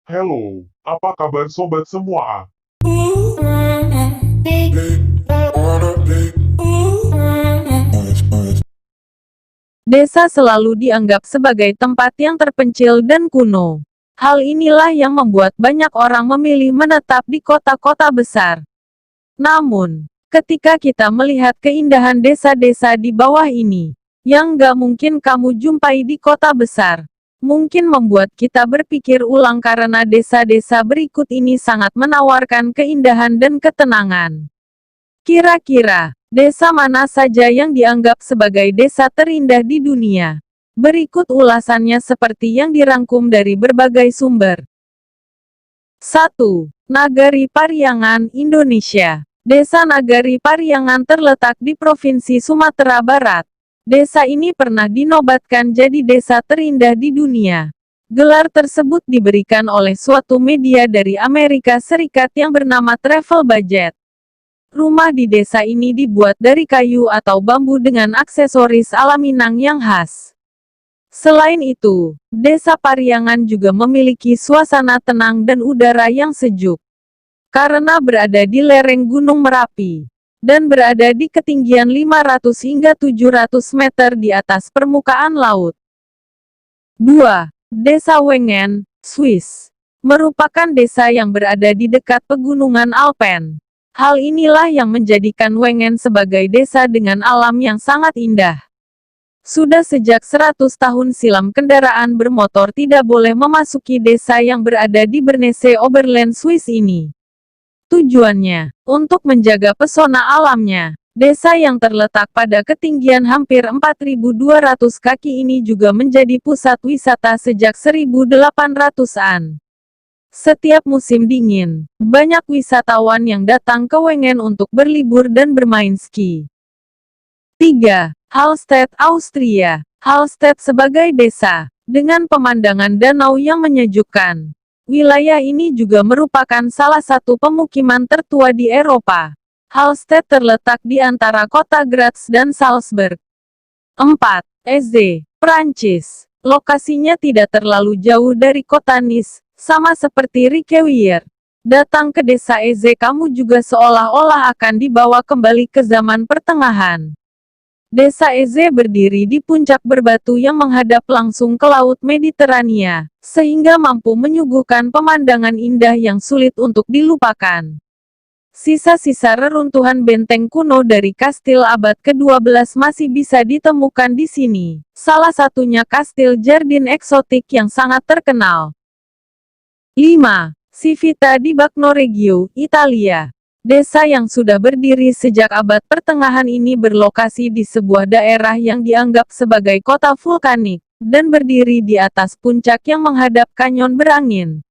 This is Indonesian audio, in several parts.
Halo, apa kabar sobat semua? Desa selalu dianggap sebagai tempat yang terpencil dan kuno. Hal inilah yang membuat banyak orang memilih menetap di kota-kota besar. Namun, ketika kita melihat keindahan desa-desa di bawah ini, yang nggak mungkin kamu jumpai di kota besar, mungkin membuat kita berpikir ulang karena desa-desa berikut ini sangat menawarkan keindahan dan ketenangan. Kira-kira, desa mana saja yang dianggap sebagai desa terindah di dunia? Berikut ulasannya seperti yang dirangkum dari berbagai sumber. 1. Nagari Pariangan, Indonesia. Desa Nagari Pariangan terletak di Provinsi Sumatera Barat. Desa ini pernah dinobatkan jadi desa terindah di dunia. Gelar tersebut diberikan oleh suatu media dari Amerika Serikat yang bernama Travel Budget. Rumah di desa ini dibuat dari kayu atau bambu dengan aksesoris alam Minang yang khas. Selain itu, desa Pariangan juga memiliki suasana tenang dan udara yang sejuk. Karena berada di lereng Gunung Merapi, dan berada di ketinggian 500 hingga 700 meter di atas permukaan laut. 2. Desa Wengen, Swiss. Merupakan desa yang berada di dekat pegunungan Alpen. Hal inilah yang menjadikan Wengen sebagai desa dengan alam yang sangat indah. Sudah sejak 100 tahun silam kendaraan bermotor tidak boleh memasuki desa yang berada di Bernese Oberland Swiss ini. Tujuannya, untuk menjaga pesona alamnya. Desa yang terletak pada ketinggian hampir 4.200 kaki ini juga menjadi pusat wisata sejak 1800-an. Setiap musim dingin, banyak wisatawan yang datang ke Wengen untuk berlibur dan bermain ski. 3. Hallstatt, Austria. Hallstatt sebagai desa, dengan pemandangan danau yang menyejukkan. Wilayah ini juga merupakan salah satu pemukiman tertua di Eropa. Hallstatt terletak di antara kota Graz dan Salzburg. 4. Eze, Prancis. Lokasinya tidak terlalu jauh dari kota Nice, sama seperti Reykjavik. Datang ke desa Eze kamu juga seolah-olah akan dibawa kembali ke zaman pertengahan. Desa Eze berdiri di puncak berbatu yang menghadap langsung ke Laut Mediterania, sehingga mampu menyuguhkan pemandangan indah yang sulit untuk dilupakan. Sisa-sisa reruntuhan benteng kuno dari kastil abad ke-12 masih bisa ditemukan di sini. Salah satunya kastil Jardin Eksotik yang sangat terkenal. 5. Civita di Bagnoregio, Italia. Desa yang sudah berdiri sejak abad pertengahan ini berlokasi di sebuah daerah yang dianggap sebagai kota vulkanik, dan berdiri di atas puncak yang menghadap kanyon berangin.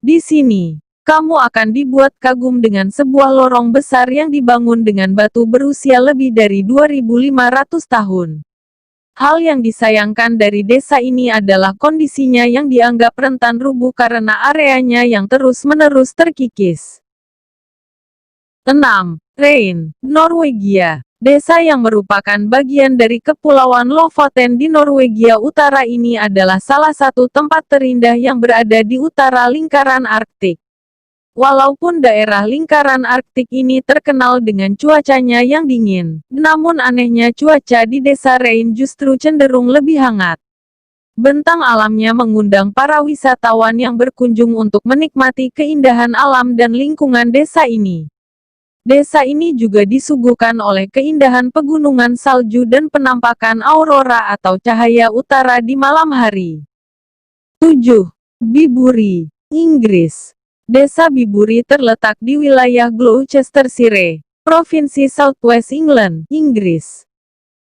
Di sini, kamu akan dibuat kagum dengan sebuah lorong besar yang dibangun dengan batu berusia lebih dari 2.500 tahun. Hal yang disayangkan dari desa ini adalah kondisinya yang dianggap rentan rubuh karena areanya yang terus-menerus terkikis. 6. Rhein, Norwegia. Desa yang merupakan bagian dari Kepulauan Lofoten di Norwegia Utara ini adalah salah satu tempat terindah yang berada di utara lingkaran Arktik. Walaupun daerah lingkaran Arktik ini terkenal dengan cuacanya yang dingin, namun anehnya cuaca di desa Rhein justru cenderung lebih hangat. Bentang alamnya mengundang para wisatawan yang berkunjung untuk menikmati keindahan alam dan lingkungan desa ini. Desa ini juga disuguhkan oleh keindahan pegunungan salju dan penampakan aurora atau cahaya utara di malam hari. 7. Biburi, Inggris. Desa Biburi terletak di wilayah Gloucestershire, Provinsi South West England, Inggris.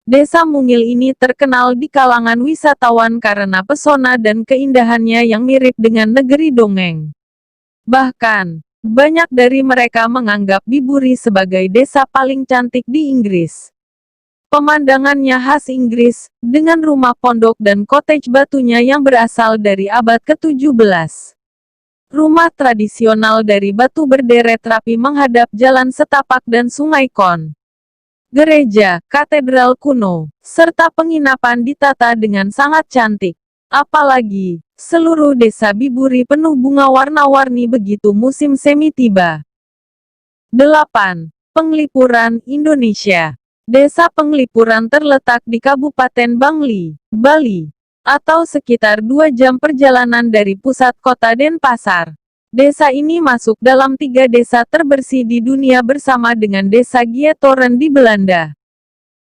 Desa mungil ini terkenal di kalangan wisatawan karena pesona dan keindahannya yang mirip dengan negeri dongeng. Bahkan, banyak dari mereka menganggap Biburi sebagai desa paling cantik di Inggris. Pemandangannya khas Inggris, dengan rumah pondok dan cottage batunya yang berasal dari abad ke-17. Rumah tradisional dari batu berderet rapi menghadap jalan setapak dan sungai Kon. Gereja, katedral kuno, serta penginapan ditata dengan sangat cantik. Apalagi, seluruh desa Biburi penuh bunga warna-warni begitu musim semi tiba. 8. Penglipuran, Indonesia. Desa Penglipuran terletak di Kabupaten Bangli, Bali, atau sekitar 2 jam perjalanan dari pusat kota Denpasar. Desa ini masuk dalam 3 desa terbersih di dunia bersama dengan Desa Gietoren di Belanda.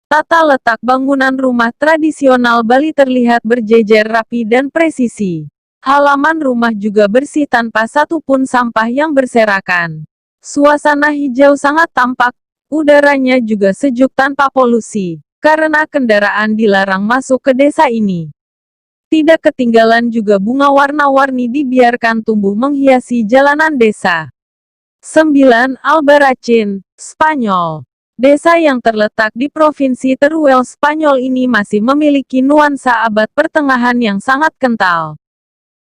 Tata letak bangunan rumah tradisional Bali terlihat berjejer rapi dan presisi. Halaman rumah juga bersih tanpa satupun sampah yang berserakan. Suasana hijau sangat tampak, udaranya juga sejuk tanpa polusi, karena kendaraan dilarang masuk ke desa ini. Tidak ketinggalan juga bunga warna-warni dibiarkan tumbuh menghiasi jalanan desa. 9. Albarracín, Spanyol. Desa yang terletak di Provinsi Teruel Spanyol ini masih memiliki nuansa abad pertengahan yang sangat kental.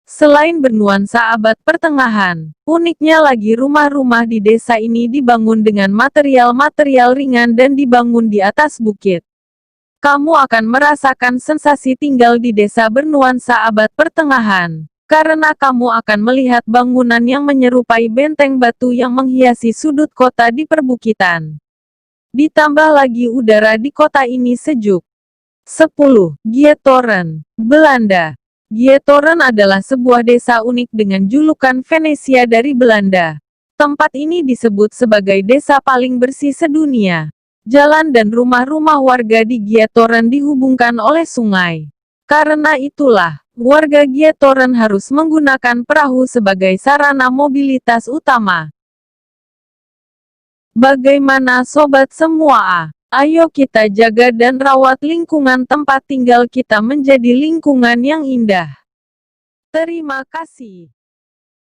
Selain bernuansa abad pertengahan, uniknya lagi rumah-rumah di desa ini dibangun dengan material-material ringan dan dibangun di atas bukit. Kamu akan merasakan sensasi tinggal di desa bernuansa abad pertengahan, karena kamu akan melihat bangunan yang menyerupai benteng batu yang menghiasi sudut kota di perbukitan. Ditambah lagi udara di kota ini sejuk. 10. Gietoren, Belanda. Gietoren adalah sebuah desa unik dengan julukan Venesia dari Belanda. Tempat ini disebut sebagai desa paling bersih sedunia. Jalan dan rumah-rumah warga di Gietoren dihubungkan oleh sungai. Karena itulah, warga Gietoren harus menggunakan perahu sebagai sarana mobilitas utama. Bagaimana sobat semua? Ayo kita jaga dan rawat lingkungan tempat tinggal kita menjadi lingkungan yang indah. Terima kasih.